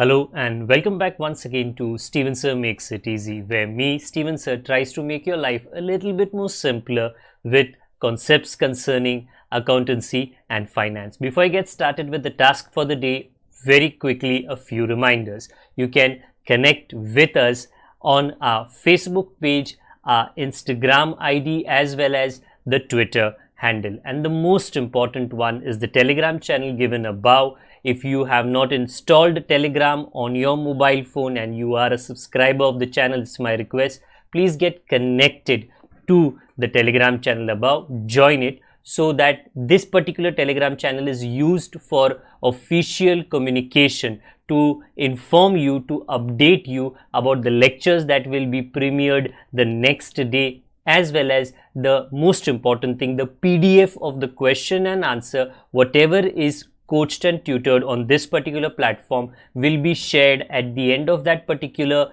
Hello and welcome back once again to Steven Sir Makes It Easy, where me, Steven Sir, tries to make your life a little bit more simpler with concepts concerning accountancy and finance. Before I get started with the task for the day, very quickly a few reminders. You can connect with us on our Facebook page, our Instagram ID, as well as the Twitter handle. And the most important one is the Telegram channel given above. If you have not installed Telegram on your mobile phone and you are a subscriber of the channel, it's my request, please get connected to the Telegram channel above, join it, so that this particular Telegram channel is used for official communication to inform you, to update you about the lectures that will be premiered the next day, as well as the most important thing, the PDF of the question and answer, whatever is coached and tutored on this particular platform will be shared at the end of that particular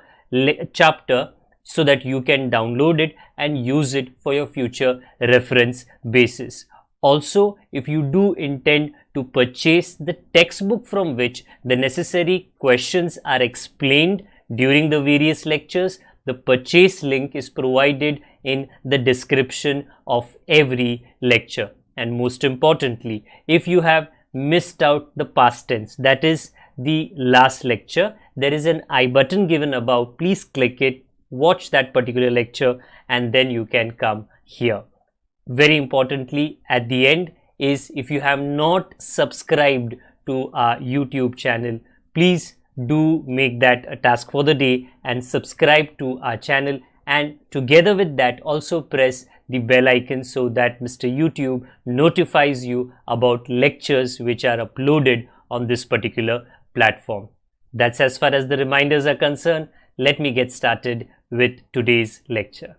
chapter, so that you can download it and use it for your future reference basis. Also, if you do intend to purchase the textbook from which the necessary questions are explained during the various lectures, the purchase link is provided in the description of every lecture. And most importantly, if you have missed out the past tense, that is the last lecture, there is an I button given above. Please click it, watch that particular lecture, and then you can come here. Very importantly, at the end is, if you have not subscribed to our YouTube channel, please do make that a task for the day and subscribe to our channel, and together with that also press the bell icon so that Mr. YouTube notifies you about lectures which are uploaded on this particular platform. That's as far as the reminders are concerned. Let me get started with today's lecture.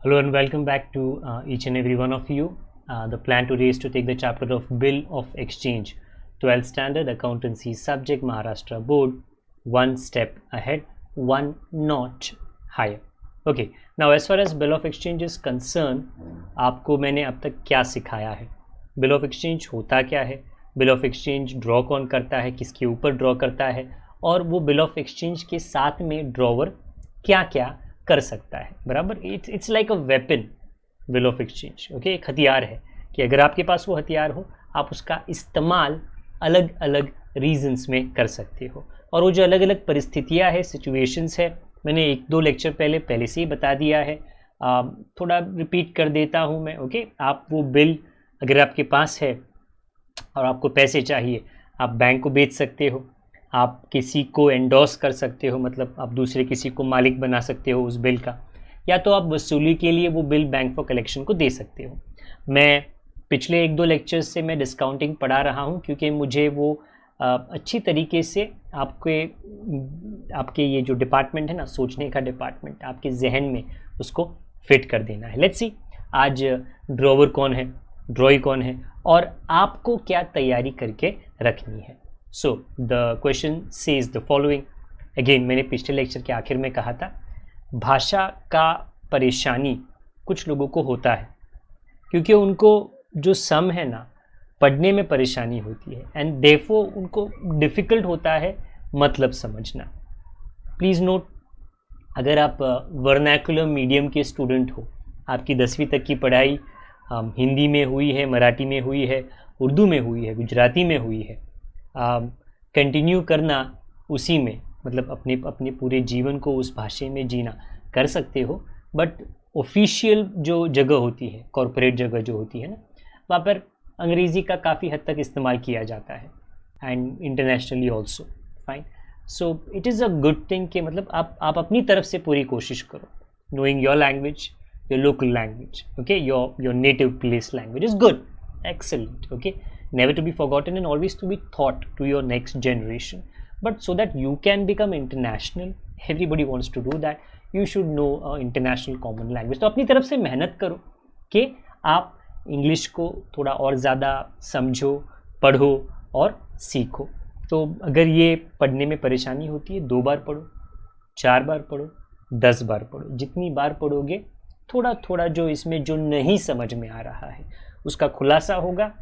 Hello and welcome back to each and every one of you. The plan today is to take the chapter of Bill of Exchange, 12th Standard Accountancy Subject, Maharashtra Board, one step ahead, one notch higher. Okay, now as far as bill of exchange is concern, आपको मैंने अब तक क्या सिखाया है, bill of exchange होता क्या है, बिल ऑफ एक्सचेंज ड्रॉ कौन करता है, किसके ऊपर ड्रॉ करता है, और वो बिल ऑफ एक्सचेंज के साथ में ड्रॉवर क्या क्या कर सकता है. बराबर, it's like a weapon. Bill of exchange okay, एक हथियार है कि अगर आपके पास वो हथियार हो, आप उसका इस्तेमाल अलग अलग रीजन्स में कर सकते हो. और वो जो अलग अलग परिस्थितियाँ है, सिचुएशंस है, मैंने एक दो लेक्चर पहले से ही बता दिया है. थोड़ा रिपीट कर देता हूँ मैं. ओके, आप वो बिल अगर आपके पास है और आपको पैसे चाहिए, आप बैंक को बेच सकते हो, आप किसी को एंडोर्स कर सकते हो, मतलब आप दूसरे किसी को मालिक बना सकते हो उस बिल का, या तो आप वसूली के लिए वो बिल बैंक फॉर कलेक्शन को दे सकते हो. मैं पिछले एक दो लेक्चर्स से मैं डिस्काउंटिंग पढ़ा रहा हूँ, क्योंकि मुझे वो अच्छी तरीके से आपके ये जो डिपार्टमेंट है ना, सोचने का डिपार्टमेंट, आपके जहन में उसको फिट कर देना है. लेट्स सी आज ड्रॉवर कौन है, ड्रॉई कौन है, और आपको क्या तैयारी करके रखनी है. So the question says the following. Again, मैंने पिछले लेक्चर के आखिर में कहा था, भाषा का परेशानी कुछ लोगों को होता है, क्योंकि उनको जो सम है ना, पढ़ने में परेशानी होती है, एंड देयरफॉर उनको डिफ़िकल्ट होता है मतलब समझना. प्लीज़ नोट, अगर आप वर्नैकुलर मीडियम के स्टूडेंट हो, आपकी 10वीं तक की पढ़ाई हिंदी में हुई है, मराठी में हुई है, उर्दू में हुई है, गुजराती में हुई है, कंटिन्यू करना उसी में, मतलब अपने पूरे जीवन को उस भाषा में जीना कर सकते हो. बट ऑफिशियल जो जगह होती है, कॉरपोरेट जगह जो होती है ना, वहाँ पर अंग्रेज़ी का काफ़ी हद तक इस्तेमाल किया जाता है, and internationally also. Fine. So it is a good thing कि मतलब आप अपनी तरफ से पूरी कोशिश करो. Knowing your language, your local language, okay, your native place language is good, excellent. Okay, never to be forgotten and always to be taught to your next generation. But so that you can become international, everybody wants to do that, you should know international common language. तो अपनी तरफ से मेहनत करो कि आप English को थोड़ा और ज़्यादा समझो, पढ़ो और सीखो. तो अगर ये पढ़ने में परेशानी होती है, 2 बार पढ़ो, 4 बार पढ़ो, 10 बार पढ़ो. जितनी बार पढ़ोगे, थोड़ा थोड़ा जो इसमें जो नहीं समझ में आ रहा है उसका खुलासा होगा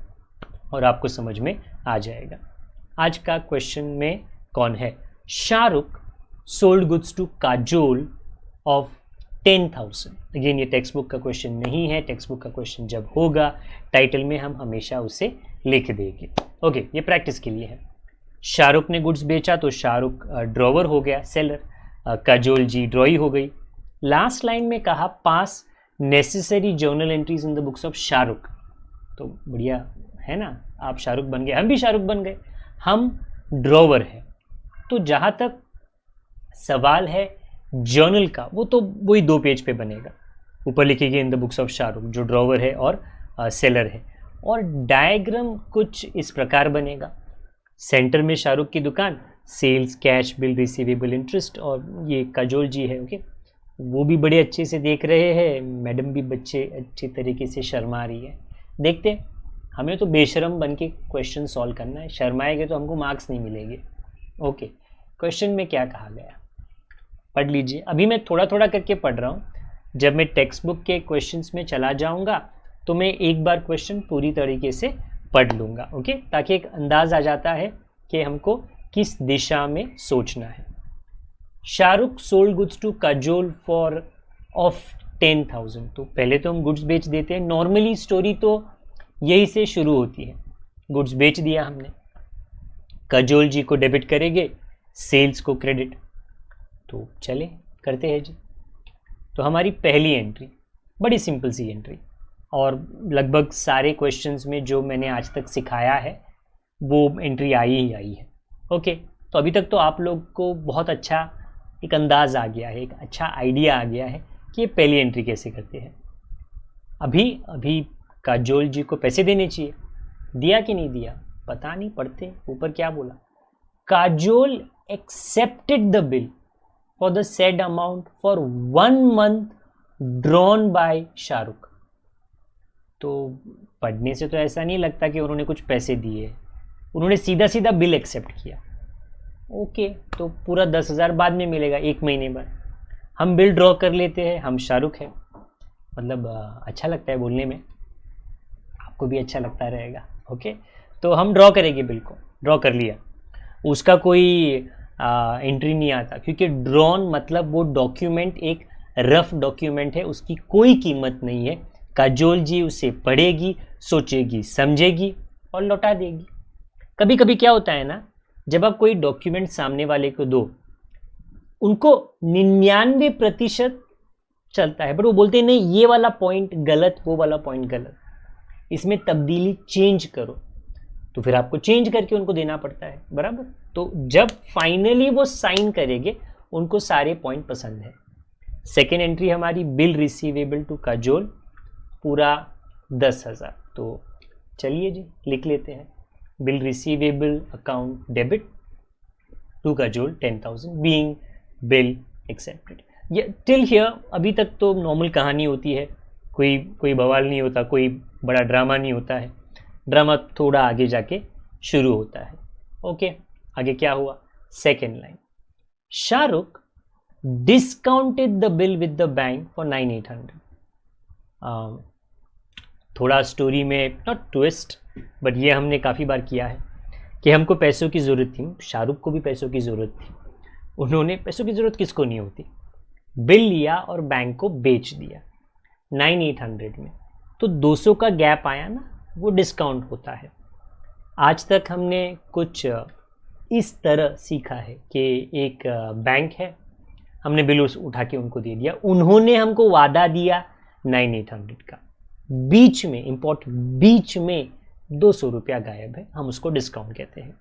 और आपको समझ में आ जाएगा. आज का क्वेश्चन में कौन है? Shahrukh sold goods to Kajol of 10,000। Again ये टेक्स्ट बुक का क्वेश्चन नहीं है, टेक्स्ट बुक का क्वेश्चन जब होगा टाइटल में हम हमेशा उसे लिख देंगे। ओके, ये प्रैक्टिस के लिए है। शाहरुख ने गुड्स बेचा तो शाहरुख ड्रॉवर हो गया, सेलर। काजोल जी ड्रॉई हो गई। लास्ट लाइन में कहा पास necessary journal entries in the books of Shahrukh, तो बढ़िया है ना, आप शाहरुख बन गए, हम भी शाहरुख बन गए, हम ड्रॉवर है। तो जहाँ तक सवाल है जर्नल का, वो तो वही 2 पेज पे बनेगा, ऊपर लिखेंगे in the books of Shahrukh, जो ड्रॉवर है और सेलर है। और डायग्राम कुछ इस प्रकार बनेगा, सेंटर में शाहरुख की दुकान, sales, cash, bill, receivable, interest, और ये काजोल जी है। ओके, वो भी बड़े अच्छे से देख रहे हैं, मैडम भी बच्चे अच्छी तरीके से शर्मा रही है। देखते हैं, हमें तो बेशरम बन के क्वेश्चन सॉल्व करना है, शर्माएंगे तो हमको मार्क्स नहीं मिलेंगे। ओके, क्वेश्चन में क्या कहा गया पढ़ लीजिए। अभी मैं थोड़ा थोड़ा करके पढ़ रहा हूँ, जब मैं टेक्स्ट बुक के क्वेश्चंस में चला जाऊँगा तो मैं एक बार क्वेश्चन पूरी तरीके से पढ़ लूँगा। ओके, ताकि एक अंदाज़ आ जाता है कि हमको किस दिशा में सोचना है। Shahrukh sold goods to Kajol for of 10,000। तो पहले तो हम गुड्स बेच देते हैं, नॉर्मली स्टोरी तो यही से शुरू होती है। गुड्स बेच दिया हमने, काजोल जी को डेबिट करेंगे, सेल्स को क्रेडिट। तो चले करते हैं जी। तो हमारी पहली एंट्री बड़ी सिंपल सी एंट्री, और लगभग सारे क्वेश्चंस में जो मैंने आज तक सिखाया है वो एंट्री आई ही आई है। ओके, तो अभी तक तो आप लोग को बहुत अच्छा एक अंदाज़ आ गया है, एक अच्छा आइडिया आ गया है कि ये पहली एंट्री कैसे करते हैं। अभी काजोल जी को पैसे देने चाहिए, दिया कि नहीं दिया पता नहीं, पढ़ते ऊपर क्या बोला, Kajol accepted the bill for the said amount for 1 month drawn by Shahrukh. तो पढ़ने से तो ऐसा नहीं लगता कि उन्होंने कुछ पैसे दिए, उन्होंने सीधा सीधा बिल एक्सेप्ट किया। ओके, तो पूरा 10,000 बाद में मिलेगा, 1 महीने बाद। हम बिल ड्रॉ कर लेते हैं, हम शाहरुख हैं, मतलब अच्छा लगता है बोलने में, आपको भी अच्छा लगता रहेगा। ओके, तो हम ड्रॉ करेंगे, बिल को ड्रॉ कर लिया, उसका कोई एंट्री नहीं आता, क्योंकि ड्रॉन मतलब वो डॉक्यूमेंट एक रफ डॉक्यूमेंट है, उसकी कोई कीमत नहीं है। काजोल जी उसे पढ़ेगी, सोचेगी, समझेगी और लौटा देगी। कभी कभी क्या होता है ना, जब आप कोई डॉक्यूमेंट सामने वाले को दो, उनको 99% चलता है, बट वो बोलते हैं नहीं ये वाला पॉइंट गलत, वो वाला पॉइंट गलत, इसमें तब्दीली चेंज करो, तो फिर आपको चेंज करके उनको देना पड़ता है, बराबर। तो जब फाइनली वो साइन करेंगे, उनको सारे पॉइंट पसंद है। सेकेंड एंट्री हमारी बिल रिसीवेबल टू काजोल, पूरा 10,000। तो चलिए जी लिख लेते हैं, bill receivable account debit to Kajol 10,000 being bill accepted. ये टिल हियर अभी तक तो नॉर्मल कहानी होती है, कोई बवाल नहीं होता, कोई बड़ा ड्रामा नहीं होता है। ड्रामा थोड़ा आगे जाके शुरू होता है। ओके, आगे क्या हुआ, second line, Shahrukh discounted the bill with the bank for 9,800। थोड़ा स्टोरी में नॉट ट्विस्ट, बट ये हमने काफ़ी बार किया है कि हमको पैसों की ज़रूरत थी, शाहरुख को भी पैसों की ज़रूरत थी, उन्होंने पैसों की ज़रूरत किसको नहीं होती, बिल लिया और बैंक को बेच दिया 9,800 में, तो 200 का गैप आया ना, वो डिस्काउंट होता है। आज तक हमने कुछ इस तरह सीखा है कि एक बैंक है, हमने बिल उठा के उनको दे दिया, उन्होंने हमको वादा दिया 9,800 का, बीच में इम्पोर्टेंट, बीच में 200 रुपया गायब है, हम उसको डिस्काउंट कहते हैं।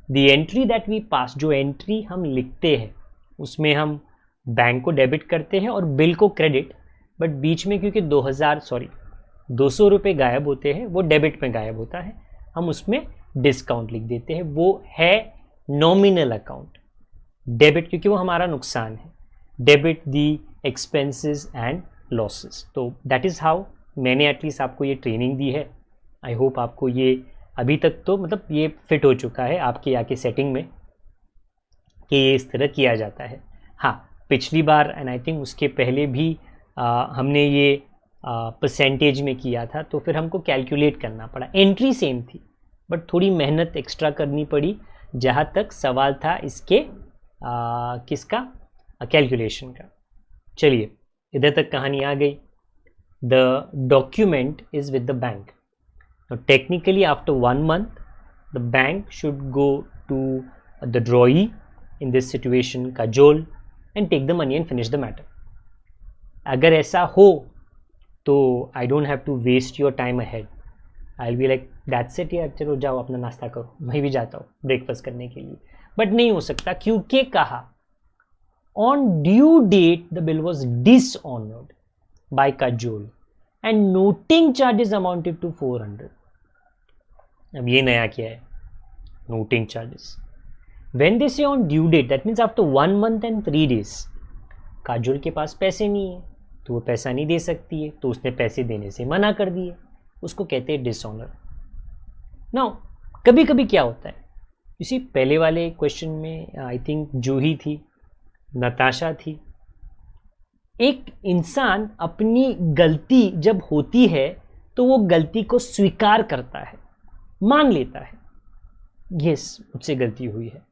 The entry that we pass, जो एंट्री हम लिखते हैं उसमें हम बैंक को डेबिट करते हैं और बिल को क्रेडिट, बट बीच में क्योंकि 200 रुपये गायब होते हैं, वो डेबिट में गायब होता है, हम उसमें डिस्काउंट लिख देते हैं, वो है नॉमिनल अकाउंट। डेबिट क्योंकि वो हमारा नुकसान है, debit the expenses and losses. तो दैट इज़ हाउ मैंने एटलीस्ट आपको ये ट्रेनिंग दी है। आई होप आपको ये अभी तक तो मतलब ये फिट हो चुका है आपके यहाँ की सेटिंग में कि ये इस तरह किया जाता है। हाँ, पिछली बार एंड आई थिंक उसके पहले भी हमने ये परसेंटेज में किया था, तो फिर हमको कैलकुलेट करना पड़ा, एंट्री सेम थी बट थोड़ी मेहनत एक्स्ट्रा करनी पड़ी जहाँ तक सवाल था इसके किसका, कैलकुलेशन का। चलिए इधर तक कहानी आ गई। The document is with the bank. Technically after 1 month the bank should go to the drawee, in this situation Kajol, and take the money and finish the matter. अगर ऐसा हो तो I don't have to waste your time ahead. I will be like that's it यार, चलो जाओ अपना नाश्ता करो, मैं भी जाता हूँ ब्रेकफास्ट करने के लिए। बट नहीं हो सकता, क्योंकि कहा on due date the bill was dishonoured by Kajol and noting charges amounted to 400। अब ये नया क्या है, noting charges. When they say on due date, that means after 1 month and 3 days, Kajol के पास पैसे नहीं है तो वो पैसा नहीं दे सकती है, तो उसने पैसे देने से मना कर दिए, उसको कहते हैं डिसऑनर। नाउ कभी कभी क्या होता है, इसी पहले वाले क्वेश्चन में आई थिंक जूही थी, नताशा थी, एक इंसान अपनी गलती जब होती है तो वो गलती को स्वीकार करता है, मान लेता है, यस मुझसे गलती हुई है,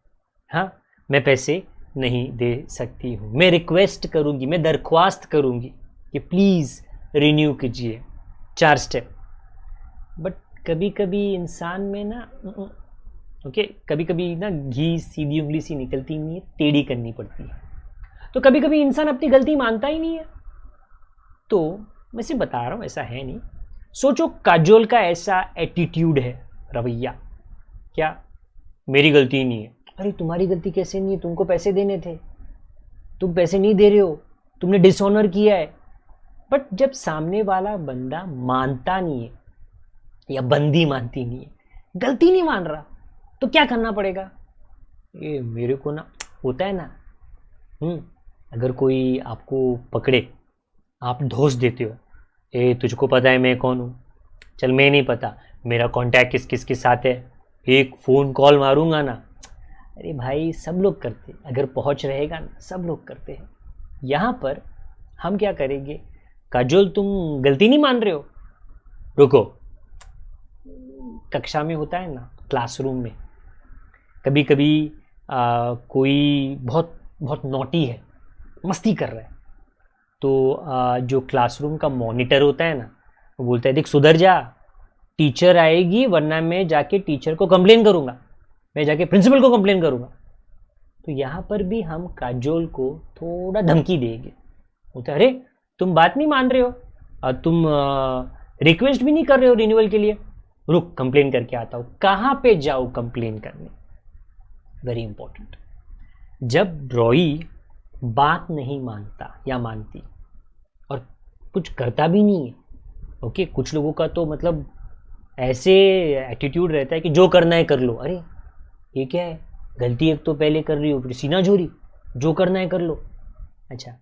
हाँ मैं पैसे नहीं दे सकती हूँ, मैं रिक्वेस्ट करूँगी, मैं दरख्वास्त करूँगी कि प्लीज़ रिन्यू कीजिए, 4 स्टेप। बट कभी कभी इंसान में ना कभी कभी ना घी सीधी उंगली सी निकलती नहीं है, टेढ़ी करनी पड़ती है। तो कभी कभी इंसान अपनी गलती मानता ही नहीं है। तो मैं सिर्फ बता रहा हूँ, ऐसा है नहीं। सोचो काजोल का ऐसा एटीट्यूड है, रवैया, क्या मेरी गलती नहीं है। अरे तुम्हारी गलती कैसे नहीं है, तुमको पैसे देने थे, तुम पैसे नहीं दे रहे हो, तुमने डिसऑनर किया है। बट जब सामने वाला बंदा मानता नहीं है या बंदी मानती नहीं है, गलती नहीं मान रहा, तो क्या करना पड़ेगा। ये मेरे को ना होता है ना, अगर कोई आपको पकड़े, आप धोस देते हो, ए तुझको पता है मैं कौन हूँ, चल मैं नहीं पता, मेरा कांटेक्ट किस किस के साथ है, एक फ़ोन कॉल मारूंगा ना। अरे भाई सब लोग करते, अगर पहुँच रहेगा ना सब लोग करते हैं। यहाँ पर हम क्या करेंगे, काजोल तुम गलती नहीं मान रहे हो, रुको। कक्षा में होता है ना, क्लासरूम में कभी कभी कोई बहुत बहुत नॉटी है, मस्ती कर रहा है, तो जो क्लासरूम का मॉनिटर होता है ना, वो बोलता है देख सुधर जा, टीचर आएगी वरना मैं जाके टीचर को कंप्लेन करूँगा, मैं जाके प्रिंसिपल को कंप्लेन करूँगा। तो यहाँ पर भी हम काजोल को थोड़ा धमकी देंगे, बोलते अरे तुम बात नहीं मान रहे हो और तुम रिक्वेस्ट भी नहीं कर रहे हो रिन्यूअल के लिए, रुक कंप्लेन करके आता हूँ। कहाँ पे जाओ कंप्लेन करने, वेरी इंपॉर्टेंट। जब ड्रॉई बात नहीं मानता या मानती और कुछ करता भी नहीं है, ओके, कुछ लोगों का तो मतलब ऐसे एटीट्यूड रहता है कि जो करना है कर लो। अरे ये क्या है, गलती एक तो पहले कर रही हो, फिर सीना झोरी, जो करना है कर लो। अच्छा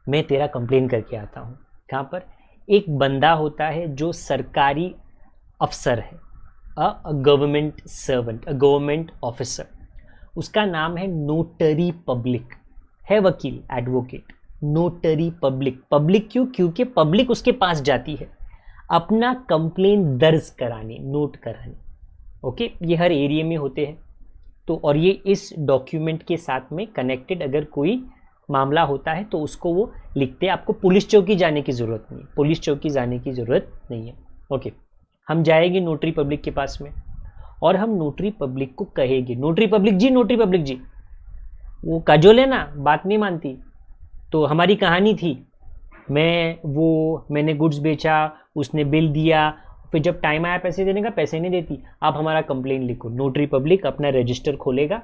मैं तेरा कंप्लेन करके आता हूँ। कहाँ पर, एक बंदा होता है जो सरकारी अफसर है, a government servant, a government officer, उसका नाम है नोटरी पब्लिक, है वकील, एडवोकेट, नोटरी पब्लिक। पब्लिक क्यों, क्योंकि पब्लिक उसके पास जाती है अपना कंप्लेन दर्ज कराने, नोट कराने। ओके, ये हर एरिया में होते हैं। तो और ये इस डॉक्यूमेंट के साथ में कनेक्टेड अगर कोई मामला होता है तो उसको वो लिखते हैं। आपको पुलिस चौकी जाने की ज़रूरत नहीं है, पुलिस चौकी जाने की ज़रूरत नहीं है। ओके, हम जाएंगे नोटरी पब्लिक के पास में और हम नोटरी पब्लिक को कहेंगे, नोटरी पब्लिक जी, नोटरी पब्लिक जी, वो काजोल है ना, बात नहीं मानती, तो हमारी कहानी थी, मैंने गुड्स बेचा, उसने बिल दिया, फिर जब टाइम आया पैसे देने का पैसे नहीं देती, आप हमारा कंप्लेन लिखो। नोटरी पब्लिक अपना रजिस्टर खोलेगा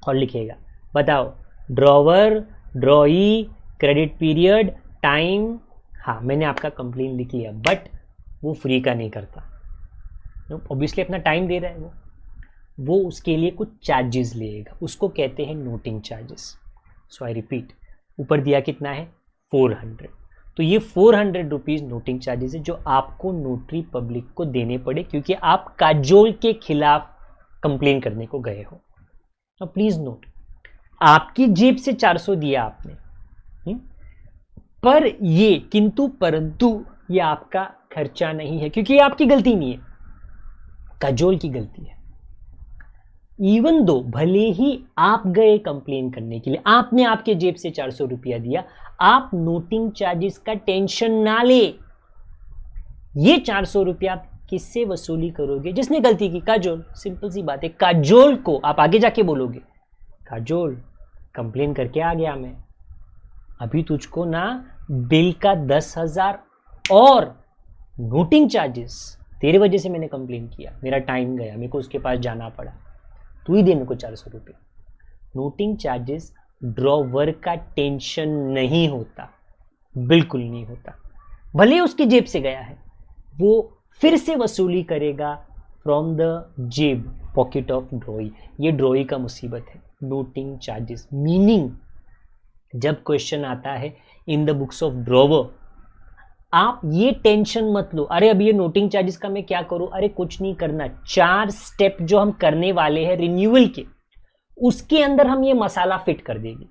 और लिखेगा, बताओ ड्रॉवर, ड्रॉई, क्रेडिट पीरियड, टाइम, हाँ मैंने आपका कंप्लेन लिख लिया। बट वो फ्री का नहीं करता, ऑब्वियसली अपना टाइम दे रहा है वो उसके लिए कुछ चार्जेस लेगा, उसको कहते हैं noting charges. So I repeat, ऊपर दिया कितना है 400, तो ये 400 रुपीज़ नोटिंग चार्जेस है जो आपको नोटरी पब्लिक को देने पड़े, क्योंकि आप काजोल के खिलाफ कंप्लेन करने को गए हो। तो प्लीज नोट, आपकी जेब से 400 दिया आपने, पर ये किंतु परंतु ये आपका खर्चा नहीं है, क्योंकि ये आपकी गलती नहीं है। काजोल की गलती है। इवन दो भले ही आप गए कंप्लेन करने के लिए, आपने आपके जेब से 400 रुपया दिया, आप नोटिंग चार्जेस का टेंशन ना ले। ये 400 रुपया आप किससे वसूली करोगे? जिसने गलती की, काजोल। सिंपल सी बात है। काजोल को आप आगे जाके बोलोगे, काजोल कंप्लेन करके आ गया मैं, अभी तुझको ना बिल का 10,000 और नोटिंग चार्जेस, तेरे वजह से मैंने कंप्लेन किया, मेरा टाइम गया, मेरे को उसके पास जाना पड़ा, तू ही दे मेरे को 400 रुपये। नोटिंग चार्जेस ड्रॉवर का टेंशन नहीं होता, बिल्कुल नहीं होता। भले उसकी जेब से गया है, वो फिर से वसूली करेगा फ्रॉम द जेब, पॉकेट ऑफ ड्रॉई। ये ड्रॉई का मुसीबत है, नोटिंग चार्जेस। मीनिंग जब क्वेश्चन आता है in the books of drawer, आप ये टेंशन मत लो, अरे अब ये नोटिंग चार्जेस का मैं क्या करूं, अरे कुछ नहीं करना। 4 स्टेप जो हम करने वाले हैं रिन्यूअल के, उसके अंदर हम ये मसाला फिट कर देंगे,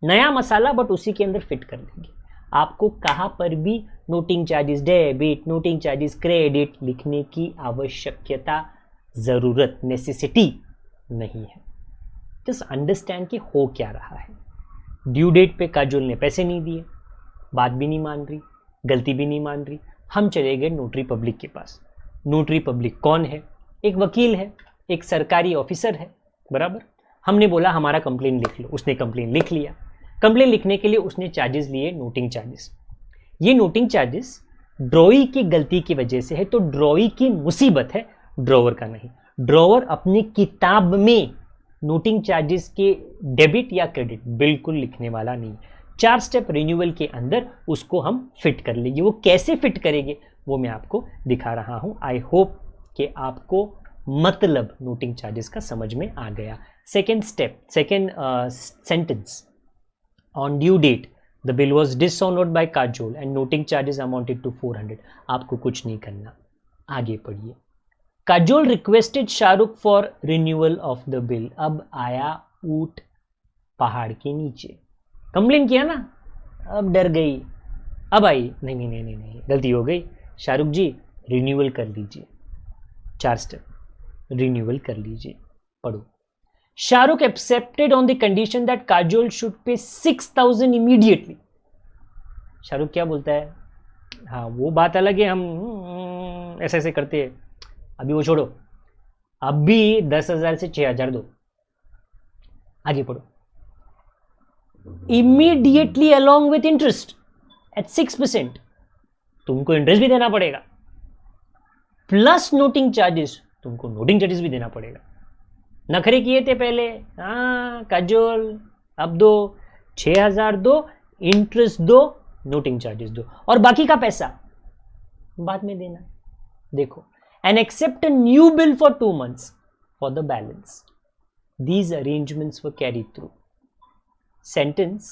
नया मसाला, बट उसी के अंदर फिट कर देंगे। आपको कहां पर भी noting charges debit, noting charges credit लिखने की आवश्यकता, जरूरत, नेसेसिटी नहीं है। जस्ट अंडरस्टैंड कि हो क्या रहा है। ड्यू डेट पे काजोल ने पैसे नहीं दिए, बात भी नहीं मान रही, गलती भी नहीं मान रही। हम चले गए नोटरी पब्लिक के पास। नोटरी पब्लिक कौन है? एक वकील है, एक सरकारी ऑफिसर है, बराबर। हमने बोला हमारा कंप्लेन लिख लो, उसने कंप्लेन लिख लिया। कंप्लेन लिखने के लिए उसने चार्जेस लिए, नोटिंग चार्जेस। ये नोटिंग चार्जेस ड्रॉई की गलती की वजह से है, तो ड्रॉई की मुसीबत है, ड्रॉवर का नहीं। ड्रॉवर अपनी किताब में नोटिंग चार्जेस के डेबिट या क्रेडिट बिल्कुल लिखने वाला नहीं। 4 स्टेप रिन्यूअल के अंदर उसको हम फिट कर लेंगे। वो कैसे फिट करेंगे वो मैं आपको दिखा रहा हूं। आई होप कि आपको मतलब नोटिंग चार्जेस का समझ में आ गया। Second step, second sentence, on due date the bill was dishonoured by Kajol and noting charges amounted to 400। आपको कुछ नहीं करना, आगे पढ़िए। Kajol requested Shahrukh for renewal of the bill. अब आया ऊंट पहाड़ के नीचे। कंप्लेन किया ना, अब डर गई, अब आई, नहीं नहीं नहीं नहीं नहीं, गलती हो गई, शाहरुख जी रिन्यूअल कर लीजिए। 4 स्टेप, रिन्यूअल कर लीजिए। पढ़ो। Shahrukh accepted on the condition that Kajol should pay 6,000 immediately. Shahrukh क्या बोलता है? हाँ वो बात अलग है, हम ऐसे ऐसे करते हैं, अभी वो छोड़ो, अभी 10,000 से 6,000 दो। आगे पढ़ो। Immediately along with interest eight 6%। तुमको इंटरेस्ट भी देना पड़ेगा, प्लस नोटिंग चार्जेस, तुमको नोटिंग चार्जेस भी देना पड़ेगा। नखरे किए थे पहले, हाँ काजोल अब दो, 6,000 दो, इंटरेस्ट दो, नोटिंग चार्जेस दो, और बाकी का पैसा बाद में देना। देखो, and accept a new bill for 2 months for the balance. These arrangements were carried through. Sentence,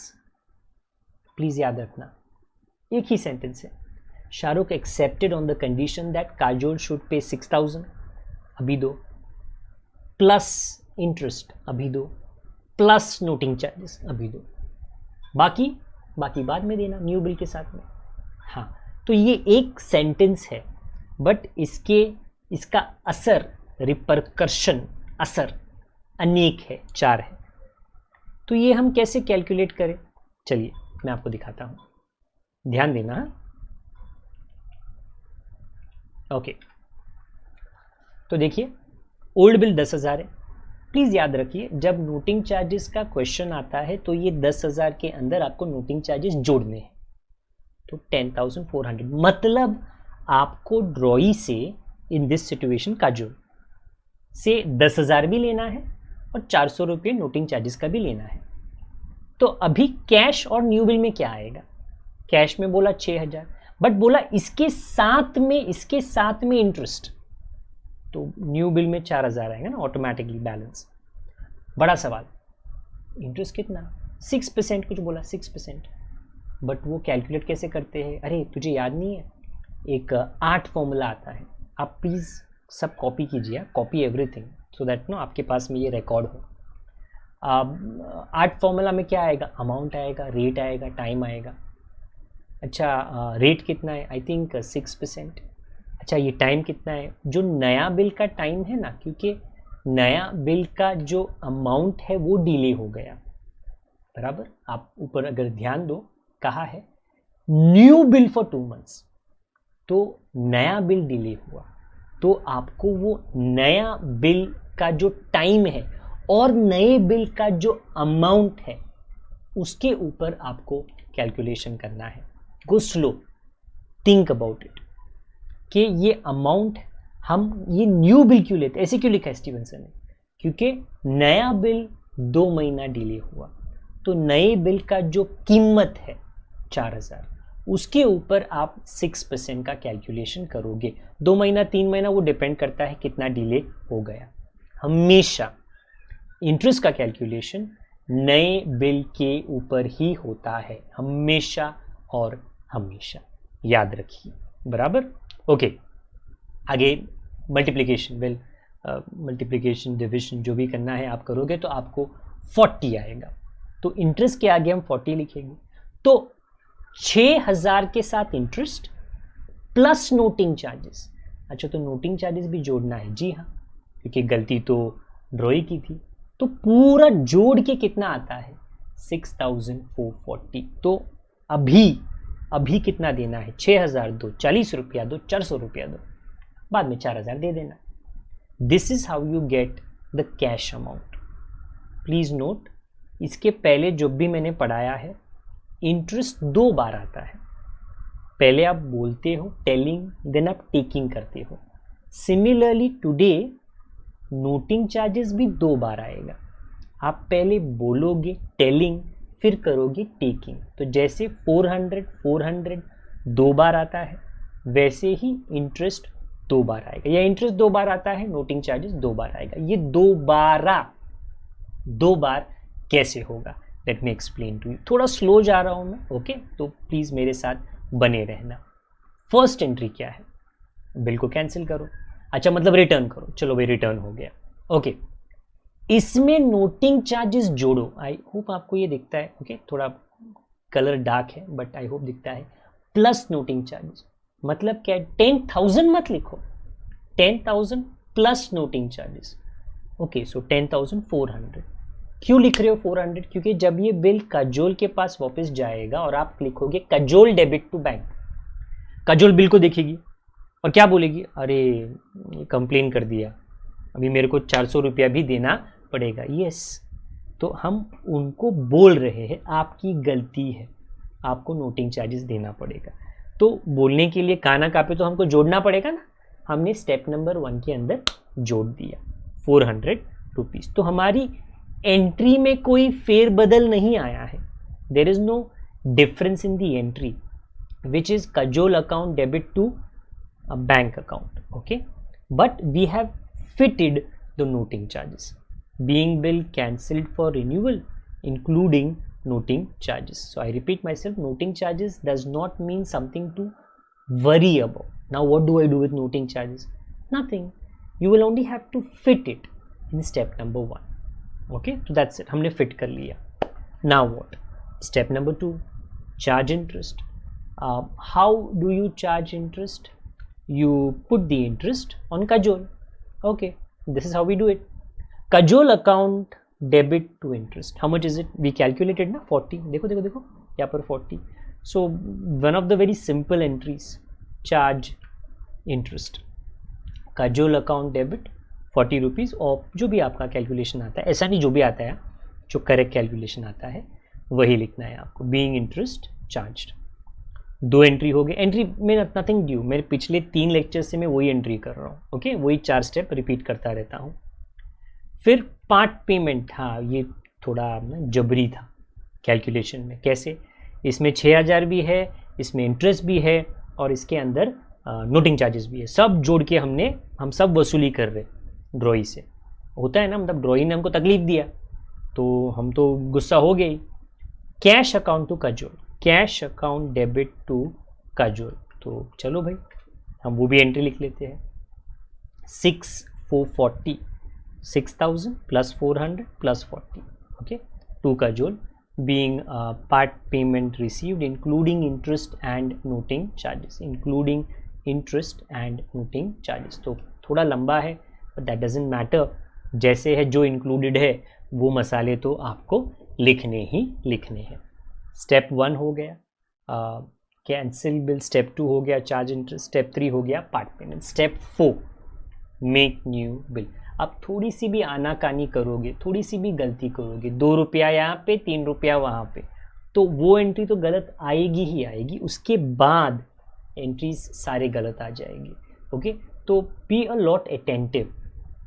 please याद रखना, एक ही सेंटेंस है। Shahrukh accepted on the condition that Kajol should pay 6,000, अभी दो, प्लस इंटरेस्ट अभी दो, प्लस नोटिंग चार्जेस अभी दो, बाकी बाद में देना न्यू बिल के साथ में। हाँ, तो ये एक सेंटेंस है, बट इसका असर, रिपरकर्शन, असर अनेक है, 4 है। तो ये हम कैसे कैलकुलेट करें? चलिए मैं आपको दिखाता हूं, ध्यान देना। ओके, तो देखिए ओल्ड बिल 10,000 है। प्लीज याद रखिए, जब नोटिंग चार्जेस का क्वेश्चन आता है तो ये 10,000 के अंदर आपको नोटिंग चार्जेस जोड़ने हैं, तो 10,400। मतलब आपको ड्रॉई से इन दिस सिचुएशन काजोल से 10,000 भी लेना है और 400 रुपये नोटिंग चार्जेस का भी लेना है। तो अभी कैश और न्यू बिल में क्या आएगा? कैश में बोला 6,000, बट बोला इसके साथ में इंटरेस्ट, तो न्यू बिल में 4,000 आएगा ना ऑटोमेटिकली बैलेंस। बड़ा सवाल, इंटरेस्ट कितना? 6% कुछ बोला, 6%। बट वो कैलकुलेट कैसे करते हैं? अरे तुझे याद नहीं है, एक 8 फॉर्मूला आता है, आप प्लीज़ सब कॉपी कीजिए, copy everything, so that no आपके पास में ये रिकॉर्ड हो। 8 फॉर्मूला में क्या आएगा? अमाउंट आएगा, रेट आएगा, टाइम आएगा। अच्छा, रेट कितना है? I think 6%। अच्छा ये टाइम कितना है, जो नया बिल का टाइम है ना, क्योंकि नया बिल का जो अमाउंट है वो डिले हो गया, बराबर। आप ऊपर अगर ध्यान दो, कहा है न्यू बिल फॉर 2 मंथ्स, तो नया बिल डिले हुआ, तो आपको वो नया बिल का जो टाइम है और नए बिल का जो अमाउंट है उसके ऊपर आपको कैलकुलेशन करना है। Go slow, think about it कि ये अमाउंट हम ये न्यू बिल क्यों लेते, ऐसे क्यों लिखा है स्टीवनसन ने, क्योंकि नया बिल 2 महीना डिले हुआ, तो नए बिल का जो कीमत है 4000, उसके ऊपर आप 6% का कैलकुलेशन करोगे। 2 महीना 3 महीना वो डिपेंड करता है कितना डिले हो गया। हमेशा इंटरेस्ट का कैलकुलेशन नए बिल के ऊपर ही होता है, हमेशा और हमेशा, याद रखिए, बराबर। ओके, आगे मल्टीप्लिकेशन, वेल मल्टीप्लिकेशन डिविजन जो भी करना है आप करोगे तो आपको 40 आएगा, तो इंटरेस्ट के आगे हम 40 लिखेंगे। तो 6000 के साथ इंटरेस्ट प्लस नोटिंग चार्जेस। अच्छा, तो नोटिंग चार्जेस भी जोड़ना है, जी हाँ, क्योंकि गलती तो ड्रॉई की थी, तो पूरा जोड़ के कितना आता है 6440। तो अभी कितना देना है, 6000 दो, 40 रुपया दो, 400 रुपया दो, बाद में 4000 दे देना। This is how you get the cash amount. Please note, इसके पहले जो भी मैंने पढ़ाया है, इंटरेस्ट 2 बार आता है। पहले आप बोलते हो टेलिंग, देन आप टेकिंग करते हो। सिमिलरली टुडे नोटिंग चार्जेस भी 2 बार आएगा। आप पहले बोलोगे टेलिंग, फिर करोगे टेकिंग। तो जैसे 400 2 बार आता है, वैसे ही इंटरेस्ट 2 बार आएगा, या इंटरेस्ट 2 बार आता है, नोटिंग चार्जेस 2 बार आएगा। ये 2 बार कैसे होगा, let me explain to you. थोड़ा स्लो जा रहा हूं मैं, ओके, तो प्लीज मेरे साथ बने रहना। फर्स्ट एंट्री क्या है, बिल को कैंसिल करो, अच्छा मतलब रिटर्न करो, चलो भाई रिटर्न हो गया, ओके। इसमें नोटिंग चार्जेस जोड़ो, आई होप आपको ये दिखता है, ओके, थोड़ा कलर डार्क है बट आई होप दिखता है। प्लस नोटिंग चार्जेस मतलब क्या है, 10,000 मत लिखो, 10,000 प्लस नोटिंग चार्जेस, ओके। सो 10,400। क्यों लिख रहे हो 400, क्योंकि जब ये बिल काजोल के पास वापस जाएगा और आप लिखोगे Kajol debit to bank, Kajol bill को देखेगी और क्या बोलेगी, अरे कंप्लेन कर दिया, अभी मेरे को 400 रुपया भी देना पड़ेगा। यस, तो हम उनको बोल रहे हैं आपकी गलती है, आपको नोटिंग चार्जेस देना पड़ेगा। तो बोलने के लिए काना कापे तो हमको जोड़ना पड़ेगा ना, हमने स्टेप नंबर 1 के अंदर जोड़ दिया 400 रुपीज़। तो हमारी एंट्री में कोई फेरबदल नहीं आया है, there is no difference in the entry which is Kajol account debit to a bank account, okay, but we have fitted the noting charges, being bill cancelled for renewal including noting charges. So I repeat myself, noting charges does not mean something to worry about. Now what do I do with noting charges? Nothing, you will only have to fit it in step number 1, okay, so that's it, हमने fit कर लिया। Now what, step number 2, charge interest. How do you charge interest? You put the interest on Kajol, okay, this is how we do it. Kajol account debit to interest, how much is it, we calculated na 40, देखो यहाँ पर 40। so one of the very simple entries, charge interest, Kajol account debit 40 rupees, और जो भी आपका calculation आता है, ऐसा नहीं जो भी आता है, जो करेक्ट कैलकुलेशन आता है वही लिखना है आपको, बीइंग इंटरेस्ट चार्ज्ड। 2 एंट्री हो गए, एंट्री में नथिंग ड्यू, मेरे पिछले 3 लेक्चर से मैं वही एंट्री कर रहा हूँ, ओके, वही 4 स्टेप रिपीट करता रहता हूँ। फिर पार्ट पेमेंट, हाँ ये थोड़ा जबरी था कैलकुलेशन में, कैसे, इसमें 6000 भी है, इसमें इंटरेस्ट भी है और इसके अंदर नोटिंग चार्जेस भी है, सब जोड़ के हम सब वसूली कर रहे ड्रॉई से। होता है ना, मतलब ड्रॉई ने हमको तकलीफ दिया तो हम तो गुस्सा हो गए। Cash account to Kajol, cash account debit to Kajol, तो चलो भाई हम वो भी एंट्री लिख लेते हैं। 6440, 6000 plus 400 plus 40, okay, to Kajol, being part payment received including interest and noting charges, including interest and noting charges. तो थोड़ा लंबा है बट दैट डजेंट मैटर, जैसे है जो इंक्लूडेड है वो मसाले तो आपको लिखने ही लिखने हैं। स्टेप 1 हो गया कैंसिल बिल, स्टेप 2 हो गया चार्ज इंटरेस्ट, स्टेप 3 हो गया part payment, step 4 make new bill. अब थोड़ी सी भी आनाकानी करोगे, थोड़ी सी भी गलती करोगे, 2 रुपया यहाँ पे 3 रुपया वहाँ पे, तो वो एंट्री तो गलत आएगी ही आएगी, उसके बाद एंट्रीज सारे गलत आ जाएंगे। ओके, तो बी अ लॉट अटेंटिव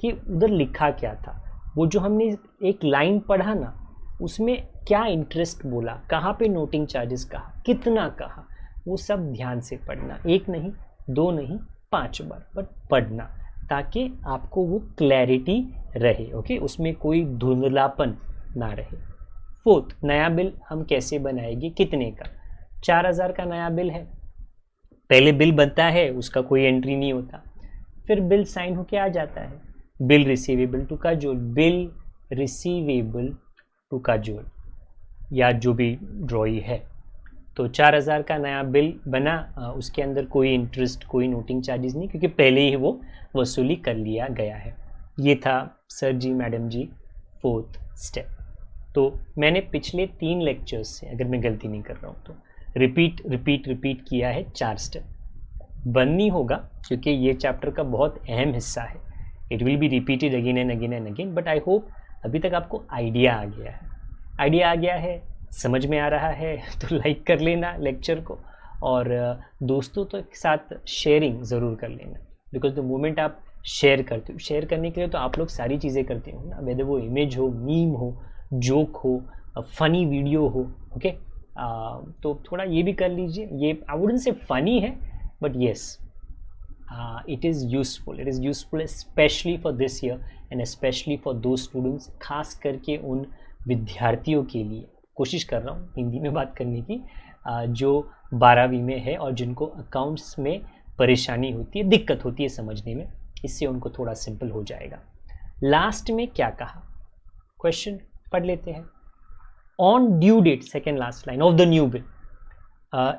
कि उधर लिखा क्या था, वो जो हमने एक लाइन पढ़ा ना उसमें क्या इंटरेस्ट बोला, कहाँ पे नोटिंग चार्जेस कहा, कितना कहा, वो सब ध्यान से पढ़ना, 1 नहीं 2 नहीं 5 बार, बट पढ़ना, ताकि आपको वो क्लैरिटी रहे। ओके, उसमें कोई धुंधलापन ना रहे। 4th, नया बिल हम कैसे बनाएंगे, कितने का, 4000 का नया बिल है, पहले बिल बनता है उसका कोई एंट्री नहीं होता, फिर बिल साइन होके आ जाता है, bill receivable to Kajol, bill receivable to Kajol या जो भी ड्रॉई है। तो 4000 का नया बिल बना, उसके अंदर कोई इंटरेस्ट कोई नोटिंग चार्जेस नहीं, क्योंकि पहले ही वो वसूली कर लिया गया है। ये था सर जी मैडम जी 4th स्टेप। तो मैंने पिछले 3 लेक्चर्स से, अगर मैं गलती नहीं कर रहा हूँ तो, रिपीट किया है 4 स्टेप। बंद नहीं होगा क्योंकि ये चैप्टर का बहुत अहम हिस्सा है, it will be repeated again and again and again, but I hope अभी तक आपको आइडिया आ गया है, समझ में आ रहा है तो लाइक कर लेना लेक्चर को, और दोस्तों तो के साथ शेयरिंग ज़रूर कर लेना, बिकॉज द मोमेंट आप शेयर करते हो, शेयर करने के लिए तो आप लोग सारी चीज़ें करते हो ना, वेदर वो इमेज हो, मीम हो, जोक हो, फनी वीडियो हो। ओके, तो थोड़ा ये भी कर लीजिए, ये आई वुडंट से फनी है but yes it is useful especially for this year and especially for those students, खास करके उन विद्यार्थियों के लिए कोशिश कर रहा हूँ हिंदी में बात करने की, जो 12वीं में है और जिनको अकाउंट्स में परेशानी होती है, दिक्कत होती है समझने में, इससे उनको थोड़ा सिंपल हो जाएगा। लास्ट में क्या कहा, क्वेश्चन पढ़ लेते हैं। On due date, second last line of the new bill,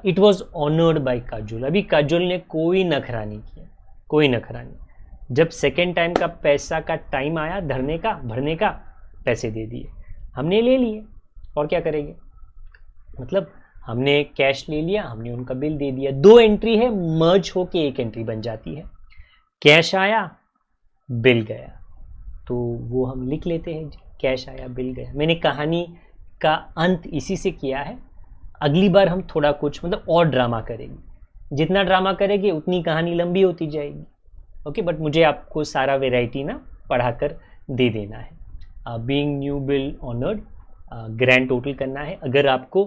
it was honoured by Kajol. अभी काजोल ने कोई नखरा नहीं किया, कोई नखरा नहीं। जब सेकेंड टाइम का पैसा का टाइम आया धरने का, भरने का, पैसे दे दिए, हमने ले लिए, और क्या करेंगे, मतलब हमने कैश ले लिया, हमने उनका बिल दे दिया, 2 एंट्री है, मर्ज होके 1 एंट्री बन जाती है, कैश आया बिल गया, तो वो हम लिख लेते हैं, कैश आया बिल गया। मैंने कहानी का अंत इसी से किया है, अगली बार हम थोड़ा कुछ मतलब और ड्रामा करेंगे, जितना ड्रामा करेंगे उतनी कहानी लंबी होती जाएगी। ओके, बट मुझे आपको सारा वेराइटी ना पढ़ाकर दे देना है। Being new bill honoured, grand total करना है, अगर आपको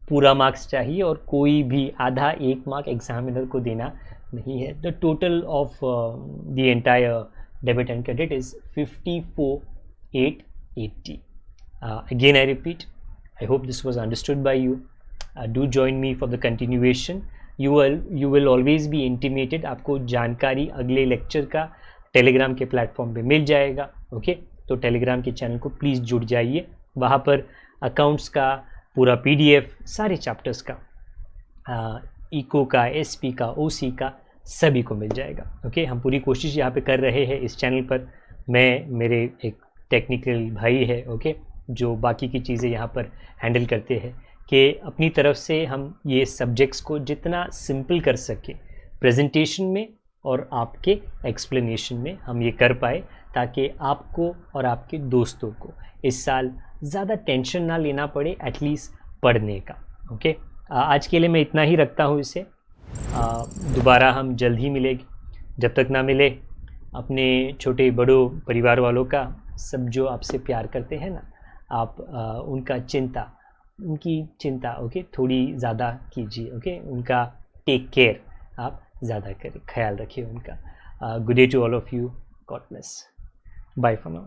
पूरा मार्क्स चाहिए और कोई भी आधा 1 मार्क एग्जामिनर को देना नहीं है, the total of the entire debit and credit is 54,880। Again I repeat, I hope this was understood by you. Do join me for the continuation. You will always be intimated. आपको जानकारी अगले lecture का Telegram के platform पे मिल जाएगा। Okay, तो Telegram के channel को प्लीज़ जुड़ जाइए, वहाँ पर अकाउंट्स का पूरा PDF, सारे चैप्टर्स का, इको का, SP का, OC का, सभी को मिल जाएगा। ओके, हम पूरी कोशिश यहाँ पे कर रहे हैं इस चैनल पर, मैं, मेरे एक टेक्निकल भाई है, ओके, जो बाकी की चीज़ें यहाँ पर हैंडल करते हैं, कि अपनी तरफ से हम ये सब्जेक्ट्स को जितना सिंपल कर सके प्रेजेंटेशन में और आपके एक्सप्लेनेशन में हम ये कर पाए, ताकि आपको और आपके दोस्तों को इस साल ज़्यादा टेंशन ना लेना पड़े एटलीस्ट पढ़ने का। ओके, आज के लिए मैं इतना ही रखता हूँ इसे, दोबारा हम जल्द ही मिलेंगे। जब तक ना मिले, अपने छोटे बड़ों परिवार वालों का, सब जो आपसे प्यार करते हैं ना, आप उनकी चिंता ओके थोड़ी ज़्यादा कीजिए। ओके, उनका टेक केयर आप ज़्यादा करें, ख्याल रखिए उनका। Good day to all of you, God bless, bye for now.